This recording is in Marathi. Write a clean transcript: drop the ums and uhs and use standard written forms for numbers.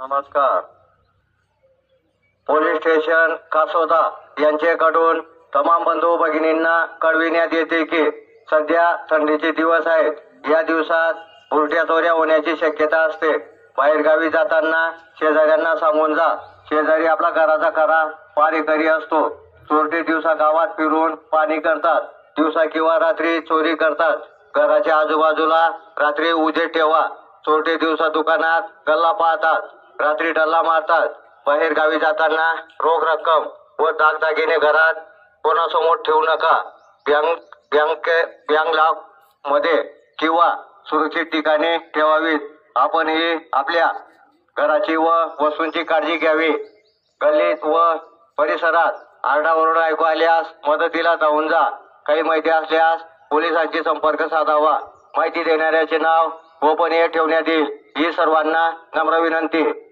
नमस्कार. पोलीस स्टेशन कासोदा यांच्याकडून तमाम बंधू भगिनींना कळविण्यात येते की सध्या थंडीचे दिवस आहेत. या दिवसात उलट्या चोऱ्या होण्याची शक्यता असते. बाहेरगावी जाताना शेजाऱ्यांना सांगून जा. शेजारी आपला घराचा खरा पारेकरी असतो. चोरटे दिवसा गावात फिरून पाणी करतात. दिवसा किंवा रात्री चोरी करतात. घराच्या आजूबाजूला रात्री उजेड ठेवा. चोरटे दिवसा दुकानात गल्ला पाहतात. रात्री डल्ला मारतात. बाहेर गावी जाताना रोख रक्कम व दागदागिने घरात कोणासमोर ठेवू नका. बँक लॉक मध्ये किंवा सुरक्षित ठिकाणी ठेवावीत. आपणही आपल्या घराची व वस्तूंची काळजी घ्यावी. गल्लीत व परिसरात आरडाओरडा ऐकू आल्यास मदतीला धावून जा. काही माहिती असल्यास पोलिसांशी संपर्क साधावा. माहिती देणाऱ्याचे नाव गोपनीय ठेवण्यात येईल. ही सर्वांना नम्र विनंती.